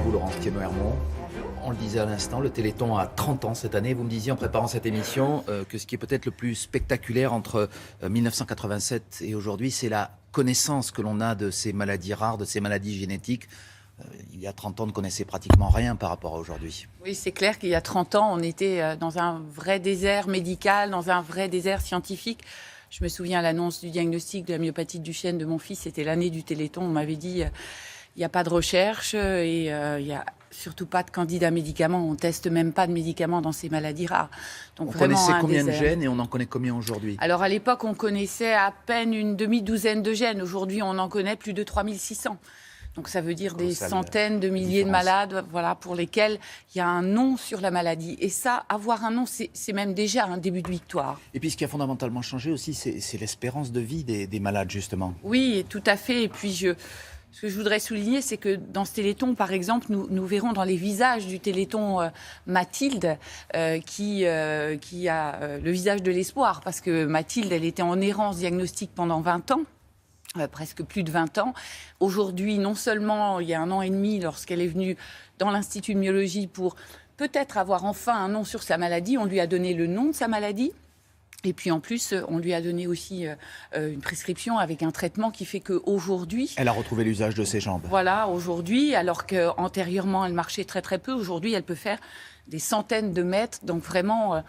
beaucoup, Laurence Thienot-Hermont. On le disait à l'instant, le Téléthon a 30 ans cette année. Vous me disiez en préparant cette émission que ce qui est peut-être le plus spectaculaire entre 1987 et aujourd'hui, c'est la connaissance que l'on a de ces maladies rares, de ces maladies génétiques. Il y a 30 ans, on ne connaissait pratiquement rien par rapport à aujourd'hui. Oui, c'est clair qu'il y a 30 ans, on était dans un vrai désert médical, dans un vrai désert scientifique. Je me souviens à l'annonce du diagnostic de la myopathie de Duchenne de mon fils, c'était l'année du Téléthon. On m'avait dit il n'y a pas de recherche et il n'y a surtout pas de candidats médicaments. On ne teste même pas de médicaments dans ces maladies rares. Donc, on connaissait combien de gènes et on en connaît combien aujourd'hui? Alors à l'époque, on connaissait à peine une demi-douzaine de gènes. Aujourd'hui, on en connaît plus de 3600. Donc ça veut dire des centaines de milliers de malades, voilà, pour lesquels il y a un nom sur la maladie. Et ça, avoir un nom, c'est même déjà un début de victoire. Et puis ce qui a fondamentalement changé aussi, c'est l'espérance de vie des malades, justement. Oui, tout à fait. Et puis ce que je voudrais souligner, c'est que dans ce Téléthon, par exemple, nous verrons dans les visages du Téléthon Mathilde, qui a le visage de l'espoir. Parce que Mathilde, elle était en errance diagnostique pendant 20 ans. Presque plus de 20 ans. Aujourd'hui, non seulement il y a 1 an et demi, lorsqu'elle est venue dans l'Institut de myologie pour peut-être avoir enfin un nom sur sa maladie, on lui a donné le nom de sa maladie. Et puis en plus, on lui a donné aussi une prescription avec un traitement qui fait qu'aujourd'hui... Elle a retrouvé l'usage de ses jambes. Voilà, aujourd'hui, alors qu'antérieurement, elle marchait très très peu, aujourd'hui, elle peut faire des centaines de mètres. Donc vraiment...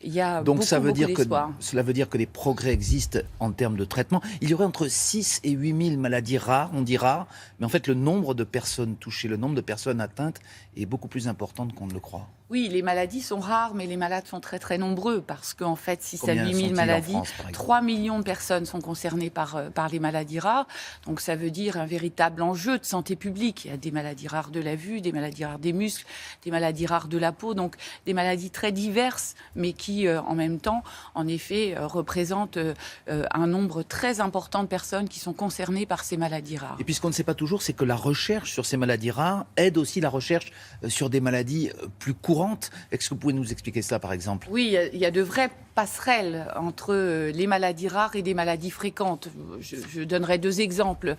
Il y a Donc beaucoup, ça veut dire d'espoir. Cela veut dire que des progrès existent en termes de traitement. Il y aurait entre 6 et 8 000 maladies rares, on dit rares, mais en fait le nombre de personnes touchées, le nombre de personnes atteintes est beaucoup plus important qu'on ne le croit. Oui, les maladies sont rares, mais les malades sont très très nombreux parce qu'en fait, 6 à 8 000 maladies, France, 3 millions de personnes sont concernées par les maladies rares. Donc ça veut dire un véritable enjeu de santé publique. Il y a des maladies rares de la vue, des maladies rares des muscles, des maladies rares de la peau, donc des maladies très diverses, mais qui en même temps, en effet, représentent un nombre très important de personnes qui sont concernées par ces maladies rares. Et puis ce qu'on ne sait pas toujours, c'est que la recherche sur ces maladies rares aide aussi la recherche sur des maladies plus courantes. Est-ce que vous pouvez nous expliquer cela, par exemple? Oui, il y a de vraies passerelles entre les maladies rares et des maladies fréquentes. Je donnerai 2 exemples.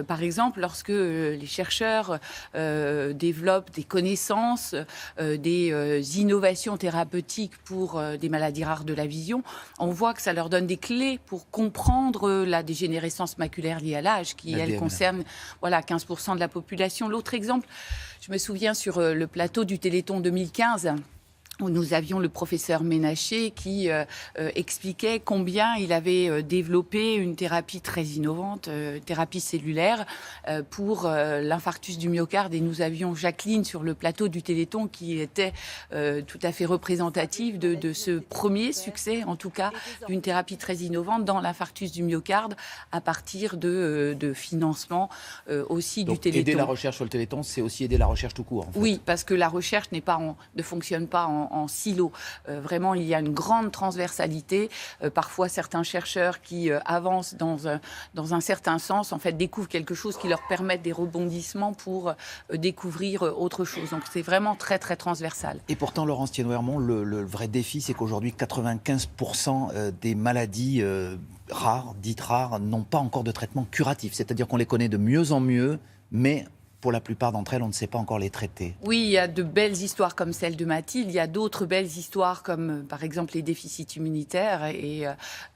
Par exemple, lorsque les chercheurs développent des connaissances, des innovations thérapeutiques pour des maladies rares de la vision, on voit que ça leur donne des clés pour comprendre la dégénérescence maculaire liée à l'âge, qui, elle, concerne 15% de la population. L'autre exemple, je me souviens sur le plateau du Téléthon 2015, où nous avions le professeur Ménaché qui expliquait combien il avait développé une thérapie très innovante, thérapie cellulaire, pour l'infarctus du myocarde. Et nous avions Jacqueline sur le plateau du Téléthon qui était tout à fait représentative de ce premier succès, en tout cas, d'une thérapie très innovante dans l'infarctus du myocarde à partir de financement aussi donc, du Téléthon. Aider la recherche sur le Téléthon, c'est aussi aider la recherche tout court, en fait. Oui, parce que la recherche ne fonctionne pas en silo. Vraiment, il y a une grande transversalité. Parfois, certains chercheurs qui avancent dans un certain sens, en fait, découvrent quelque chose qui leur permet des rebondissements pour découvrir autre chose. Donc, c'est vraiment très, très transversal. Et pourtant, Laurence Thienot-Hermont, le vrai défi, c'est qu'aujourd'hui, 95% des maladies rares, dites rares, n'ont pas encore de traitement curatif. C'est-à-dire qu'on les connaît de mieux en mieux, mais pour la plupart d'entre elles, on ne sait pas encore les traiter. Oui, il y a de belles histoires comme celle de Mathilde. Il y a d'autres belles histoires comme, par exemple, les déficits immunitaires et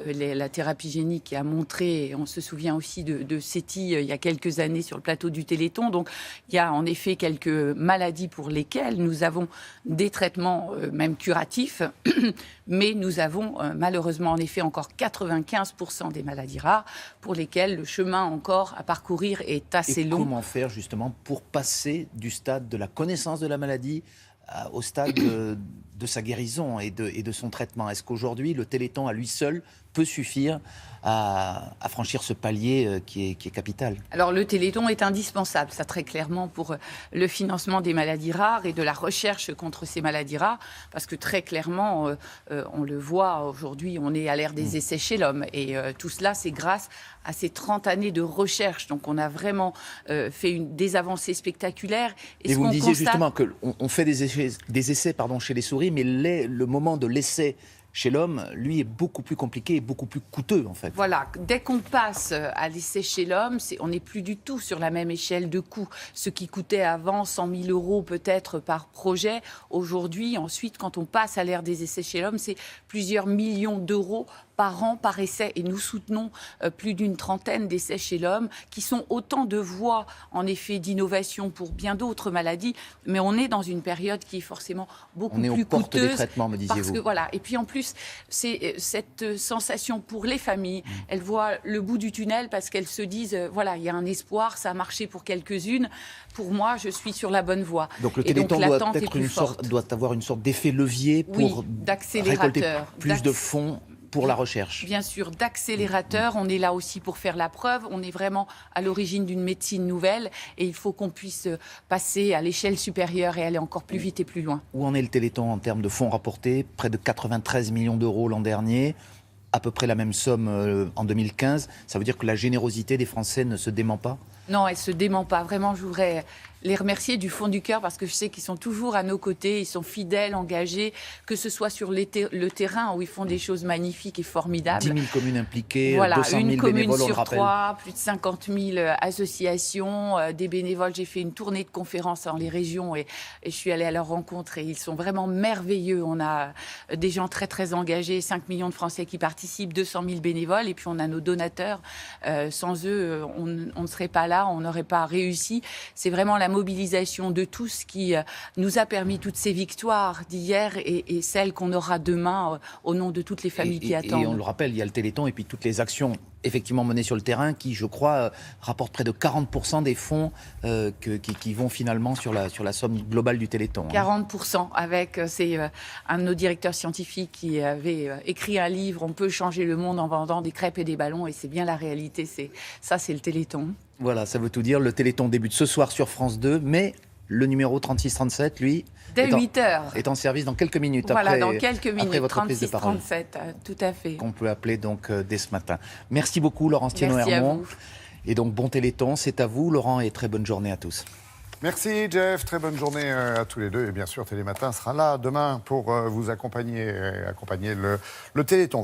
la thérapie génique qui a montré, et on se souvient aussi de SETI il y a quelques années sur le plateau du Téléthon. Donc, il y a en effet quelques maladies pour lesquelles nous avons des traitements même curatifs, mais nous avons malheureusement en effet encore 95% des maladies rares pour lesquelles le chemin encore à parcourir est assez long. Comment faire justement pour passer du stade de la connaissance de la maladie au stade de sa guérison et de son traitement? Est-ce qu'aujourd'hui, le Téléthon à lui seul peut suffire à franchir ce palier qui est capital? Alors le Téléthon est indispensable, ça très clairement, pour le financement des maladies rares et de la recherche contre ces maladies rares, parce que très clairement, on le voit aujourd'hui, on est à l'ère des essais chez l'homme, et tout cela c'est grâce à ces 30 années de recherche. Donc on a vraiment fait des avancées spectaculaires. Et vous me disiez justement qu'on fait des essais chez les souris, mais le moment de l'essai chez l'homme, lui, est beaucoup plus compliqué et beaucoup plus coûteux, en fait. Voilà, dès qu'on passe à l'essai chez l'homme, on n'est plus du tout sur la même échelle de coûts. Ce qui coûtait avant 100 000 euros peut-être par projet, aujourd'hui, ensuite, quand on passe à l'ère des essais chez l'homme, c'est plusieurs millions d'euros par an, par essai. Et nous soutenons plus d'une trentaine d'essais chez l'homme, qui sont autant de voies, en effet, d'innovation pour bien d'autres maladies. Mais on est dans une période qui est forcément beaucoup plus coûteuse. On est aux portes des traitements, me disiez-vous. Voilà. Et puis en plus, c'est cette sensation pour les familles. Elles voient le bout du tunnel parce qu'elles se disent, voilà, il y a un espoir, ça a marché pour quelques-unes. Pour moi, je suis sur la bonne voie. Donc le Téléthon doit avoir une sorte d'effet levier pour récolter plus de fonds pour la recherche. Bien sûr, d'accélérateur. On est là aussi pour faire la preuve. On est vraiment à l'origine d'une médecine nouvelle et il faut qu'on puisse passer à l'échelle supérieure et aller encore plus vite et plus loin. Où en est le Téléthon en termes de fonds rapportés? Près de 93 millions d'euros l'an dernier, à peu près la même somme en 2015. Ça veut dire que la générosité des Français ne se dément pas? Non, elle ne se dément pas. Vraiment, je voudrais les remercier du fond du cœur parce que je sais qu'ils sont toujours à nos côtés, ils sont fidèles, engagés, que ce soit sur le terrain où ils font des choses magnifiques et formidables. 10 000 communes impliquées, voilà, 200 000 bénévoles, on le rappelle. 3, plus de 50 000 associations, des bénévoles. J'ai fait une tournée de conférences dans les régions et je suis allée à leur rencontre et ils sont vraiment merveilleux. On a des gens très très engagés, 5 millions de Français qui participent, 200 000 bénévoles et puis on a nos donateurs. Sans eux, on ne serait pas là, on n'aurait pas réussi. C'est vraiment la mobilisation de tous qui nous a permis toutes ces victoires d'hier et celles qu'on aura demain au nom de toutes les familles qui attendent. Et on le rappelle, il y a le Téléthon et puis toutes les actions effectivement menées sur le terrain qui, je crois, rapportent près de 40% des fonds qui vont finalement sur la somme globale du Téléthon. 40% avec, c'est un de nos directeurs scientifiques qui avait écrit un livre « On peut changer le monde en vendant des crêpes et des ballons » et c'est bien la réalité, c'est le Téléthon. Voilà, ça veut tout dire. Le Téléthon débute ce soir sur France 2, mais le numéro 3637, lui, dès 8h. Est en service dans quelques minutes. Voilà, après, dans quelques minutes, après votre prise de parole. 36-37, tout à fait. Qu'on peut appeler donc dès ce matin. Merci beaucoup, Laurence Thienot-Hermont. Et donc, bon Téléthon, c'est à vous, Laurent, et très bonne journée à tous. Merci Jeff, très bonne journée à tous les deux. Et bien sûr, Télématin sera là demain pour vous accompagner le Téléthon.